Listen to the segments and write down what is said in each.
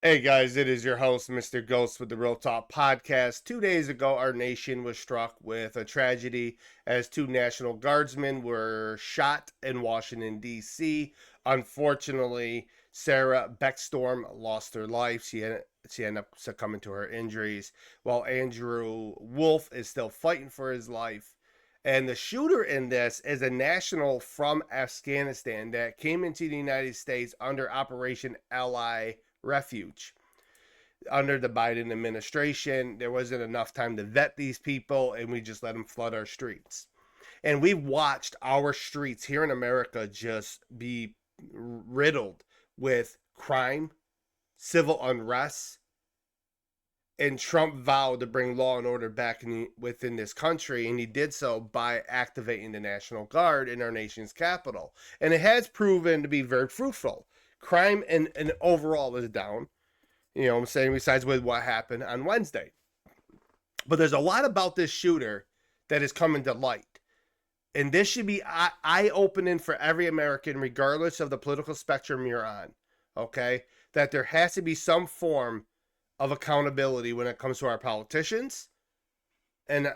Hey guys, it is your host, Mr. Ghost, with the Real Talk Podcast. 2 days ago, our nation was struck with a tragedy as two National Guardsmen were shot in Washington, D.C. Unfortunately, Sarah Becktorm lost her life. She ended up succumbing to her injuries, while Andrew Wolf is still fighting for his life. And the shooter in this is a national from Afghanistan that came into the United States under Operation Allies Refuge. Under the Biden administration, there wasn't enough time to vet these people, and we just let them flood our streets. And we've watched our streets here in America just be riddled with crime, civil unrest, and Trump vowed to bring law and order back within this country, and he did so by activating the National Guard in our nation's capital. And it has proven to be very fruitful. Crime and overall is down, you know what I'm saying, besides with what happened on Wednesday. But there's a lot about this shooter that is coming to light. And this should be eye-opening for every American, regardless of the political spectrum you're on, okay? That there has to be some form of accountability when it comes to our politicians and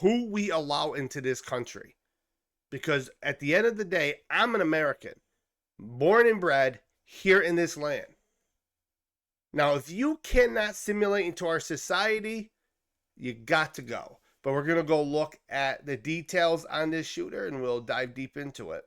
who we allow into this country. Because at the end of the day, I'm an American, born and bred here in this land. Now, if you cannot simulate into our society, you got to go. But we're going to go look at the details on this shooter, and we'll dive deep into it.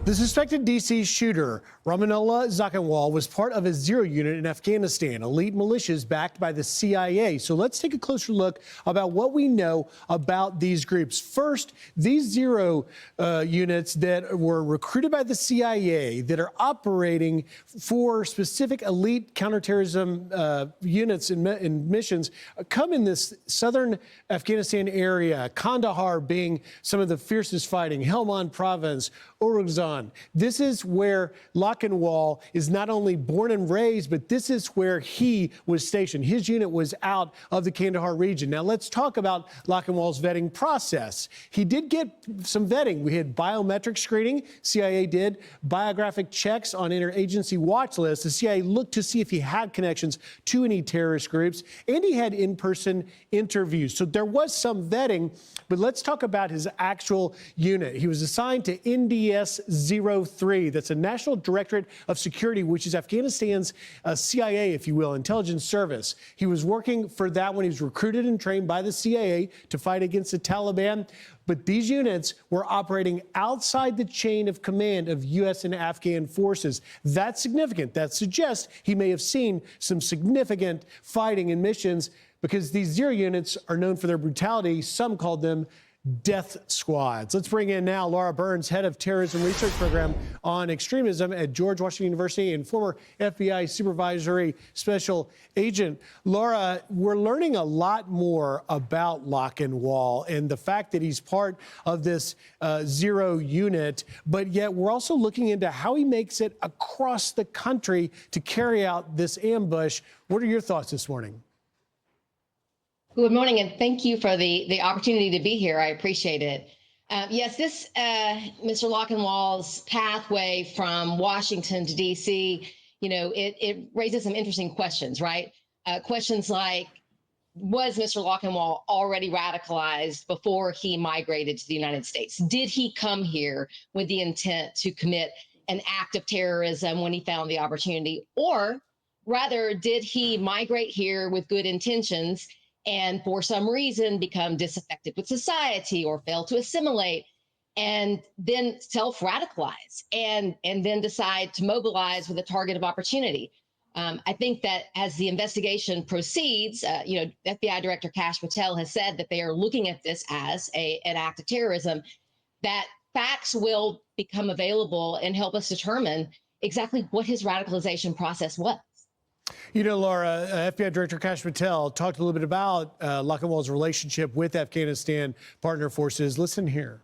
The suspected D.C. shooter, Ramanullah Zakhanwal, was part of a Zero unit in Afghanistan, elite militias backed by the CIA. So let's take a closer look about what we know about these groups. First, these Zero units that were recruited by the CIA that are operating for specific elite counterterrorism units and missions come in this southern Afghanistan area, Kandahar being some of the fiercest fighting, Helmand province, Uruzgan. This is where Zakhanwal is not only born and raised, but this is where he was stationed. His unit was out of the Kandahar region. Now let's talk about Zakhanwal's vetting process. He did get some vetting. We had biometric screening, CIA did, biographic checks on interagency watch lists. The CIA looked to see if he had connections to any terrorist groups, and he had in-person interviews. So there was some vetting, but let's talk about his actual unit. He was assigned to NDS 03. That's a National Directorate of Security, which is Afghanistan's CIA, if you will, intelligence service. He was working for that when he was recruited and trained by the CIA to fight against the Taliban. But these units were operating outside the chain of command of U.S. and Afghan forces. That's significant. That suggests he may have seen some significant fighting in missions, because these Zero units are known for their brutality. Some called them death squads. Let's bring in now Laura Burns, head of terrorism research program on extremism at George Washington University and former FBI supervisory special agent. Laura, we're learning a lot more about Zakhanwal and the fact that he's part of this Zero unit, but yet we're also looking into how he makes it across the country to carry out this ambush. What are your thoughts this morning? Good morning, and thank you for the opportunity to be here. I appreciate it. Yes, this Mr. Zakhanwal's pathway from Washington to D.C., you know, it raises some interesting questions, right? Questions like, was Mr. Zakhanwal already radicalized before he migrated to the United States? Did he come here with the intent to commit an act of terrorism when he found the opportunity? Or rather, did he migrate here with good intentions and for some reason become disaffected with society or fail to assimilate, and then self-radicalize and then decide to mobilize with a target of opportunity? I think that as the investigation proceeds, you know, FBI Director Kash Patel has said that they are looking at this as an act of terrorism, that facts will become available and help us determine exactly what his radicalization process was. You know, Laura, FBI Director Kash Patel talked a little bit about Zakhanwal's relationship with Afghanistan partner forces. Listen here.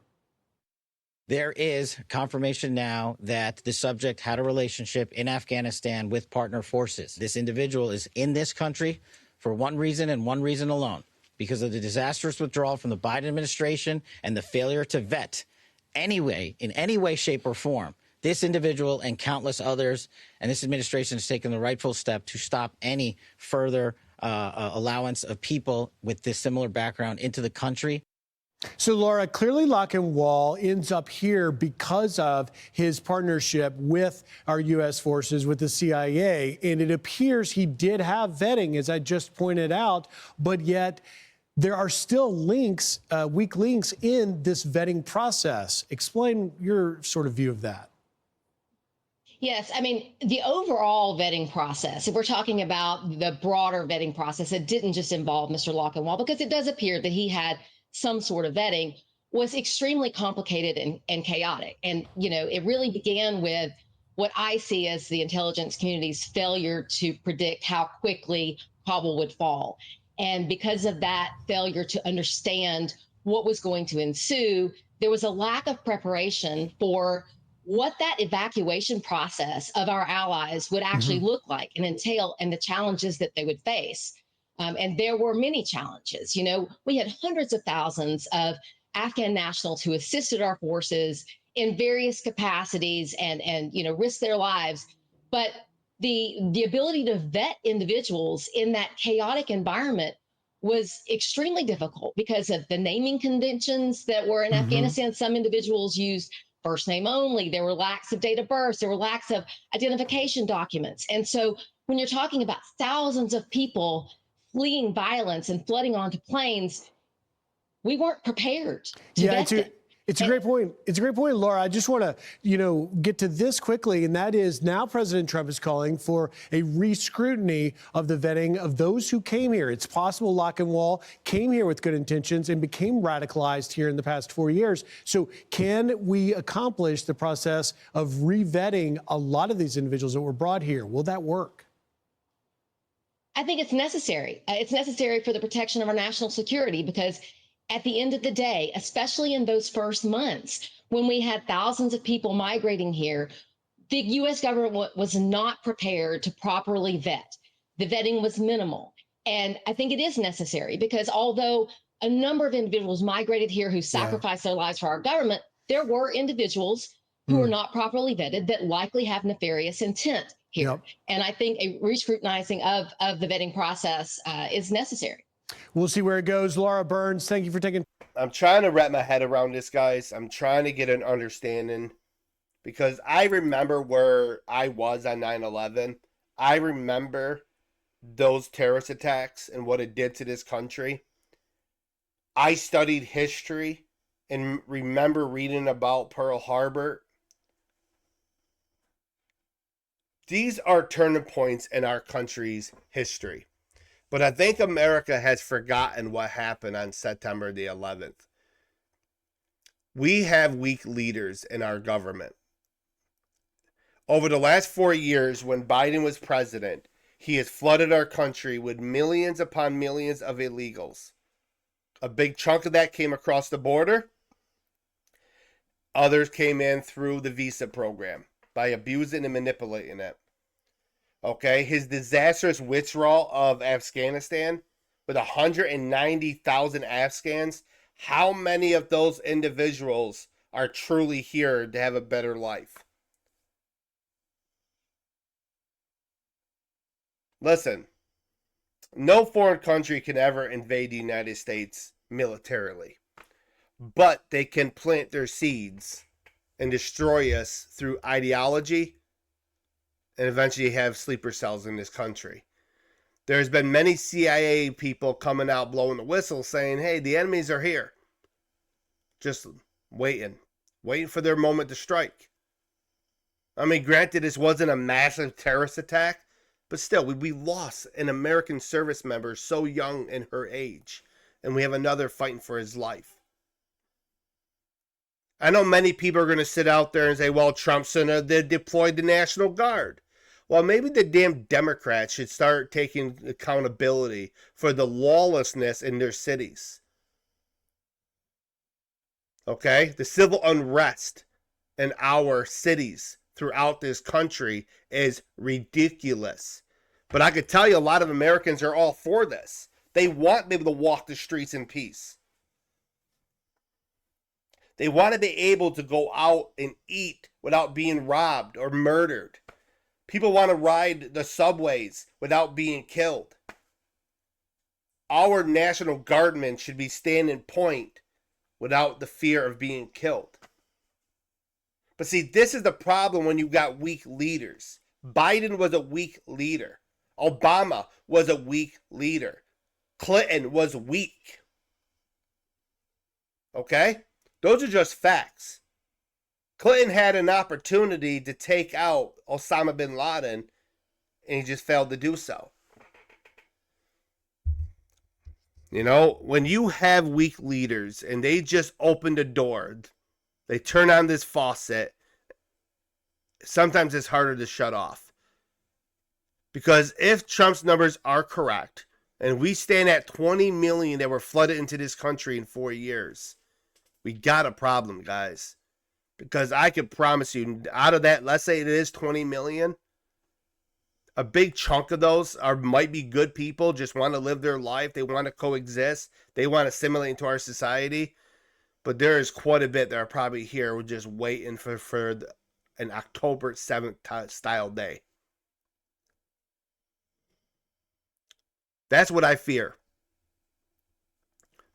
There is confirmation now that the subject had a relationship in Afghanistan with partner forces. This individual is in this country for one reason and one reason alone, because of the disastrous withdrawal from the Biden administration and the failure to vet anyway, in any way, shape, or form, this individual and countless others. And this administration has taken the rightful step to stop any further allowance of people with this similar background into the country. So, Laura, clearly Lockenwall ends up here because of his partnership with our U.S. forces, with the CIA. And it appears he did have vetting, as I just pointed out, but yet there are still links, weak links in this vetting process. Explain your sort of view of that. Yes, I mean, the overall vetting process, if we're talking about the broader vetting process, it didn't just involve Mr. Lockenwall, because it does appear that he had some sort of vetting, was extremely complicated and chaotic. And, you know, it really began with what I see as the intelligence community's failure to predict how quickly Kabul would fall. And because of that failure to understand what was going to ensue, there was a lack of preparation for what that evacuation process of our allies would actually look like and entail, and the challenges that they would face. And there were many challenges. You know, we had hundreds of thousands of Afghan nationals who assisted our forces in various capacities and you know, risked their lives. But the ability to vet individuals in that chaotic environment was extremely difficult because of the naming conventions that were in Afghanistan. Some individuals used first name only. There were lacks of date of birth. There were lacks of identification documents. And so when you're talking about thousands of people fleeing violence and flooding onto planes, we weren't prepared to vet them. It's a great point. It's a great point, Laura. I just want to, you know, get to this quickly, and that is now President Trump is calling for a re-scrutiny of the vetting of those who came here. It's possible Lockenwall came here with good intentions and became radicalized here in the past 4 years. So can we accomplish the process of re-vetting a lot of these individuals that were brought here? Will that work? I think it's necessary. It's necessary for the protection of our national security, because at the end of the day, especially in those first months when we had thousands of people migrating here, the U.S. government was not prepared to properly vet. The vetting was minimal. And I think it is necessary, because although a number of individuals migrated here who sacrificed their lives for our government, there were individuals who were not properly vetted that likely have nefarious intent here. And I think a re-scrutinizing of the vetting process is necessary. We'll see where it goes. Laura Burns, thank you for taking. I'm trying to wrap my head around this, guys. I'm trying to get an understanding, because I remember where I was on 9/11. I remember those terrorist attacks and what it did to this country. I studied history and remember reading about Pearl Harbor. These are turning points in our country's history. But I think America has forgotten what happened on September the 11th. We have weak leaders in our government. Over the last 4 years, when Biden was president, he has flooded our country with millions upon millions of illegals. A big chunk of that came across the border. Others came in through the visa program by abusing and manipulating it. Okay, his disastrous withdrawal of Afghanistan with 190,000 Afghans. How many of those individuals are truly here to have a better life? Listen, no foreign country can ever invade the United States militarily, but they can plant their seeds and destroy us through ideology, and eventually have sleeper cells in this country. There's been many CIA people coming out blowing the whistle saying, hey, the enemies are here. Just waiting for their moment to strike. I mean, granted, this wasn't a massive terrorist attack, but still, we lost an American service member so young in her age, and we have another fighting for his life. I know many people are going to sit out there and say, well, Trump's they deployed the National Guard. Well, maybe the damn Democrats should start taking accountability for the lawlessness in their cities. Okay? The civil unrest in our cities throughout this country is ridiculous. But I could tell you a lot of Americans are all for this. They want to be able to walk the streets in peace. They want to be able to go out and eat without being robbed or murdered. People want to ride the subways without being killed. Our National Guardsmen should be standing point without the fear of being killed. But see, this is the problem when you got weak leaders. Biden was a weak leader. Obama was a weak leader. Clinton was weak. Okay? Those are just facts. Clinton had an opportunity to take out Osama bin Laden, and he just failed to do so. You know, when you have weak leaders and they just open the door, they turn on this faucet, sometimes it's harder to shut off. Because if Trump's numbers are correct, and we stand at 20 million that were flooded into this country in 4 years, we got a problem, guys. Because I can promise you, out of that, let's say it is 20 million, a big chunk of those might be good people, just want to live their life. They want to coexist. They want to assimilate into our society. But there is quite a bit that are probably here. We're just waiting for an October 7th style day. That's what I fear.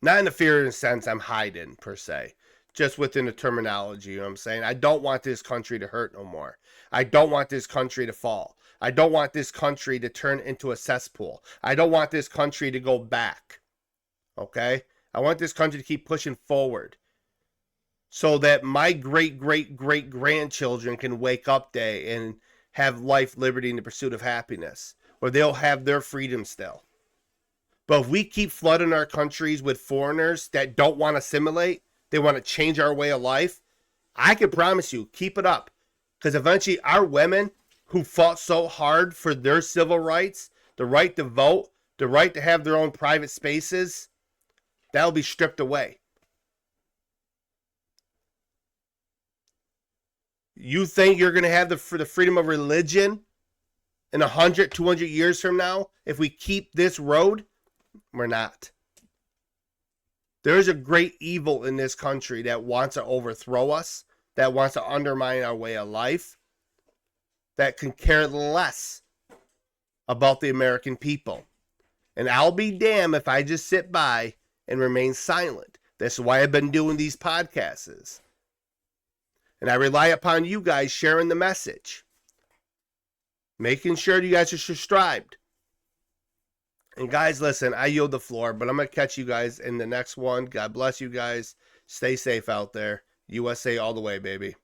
Not in the fear in the sense I'm hiding, per se. Just within the terminology, you know what I'm saying? I don't want this country to hurt no more. I don't want this country to fall. I don't want this country to turn into a cesspool. I don't want this country to go back. Okay? I want this country to keep pushing forward. So that my great-great-great-grandchildren can wake up day and have life, liberty, and the pursuit of happiness. Or they'll have their freedom still. But if we keep flooding our countries with foreigners that don't want to assimilate, they want to change our way of life, I can promise you, keep it up. Because eventually our women who fought so hard for their civil rights, the right to vote, the right to have their own private spaces, that'll be stripped away. You think you're going to have the freedom of religion in 100, 200 years from now if we keep this road? We're not. There is a great evil in this country that wants to overthrow us, that wants to undermine our way of life, that can care less about the American people. And I'll be damned if I just sit by and remain silent. That's why I've been doing these podcasts. And I rely upon you guys sharing the message. Making sure you guys are subscribed. And guys, listen, I yield the floor, but I'm going to catch you guys in the next one. God bless you guys. Stay safe out there. USA all the way, baby.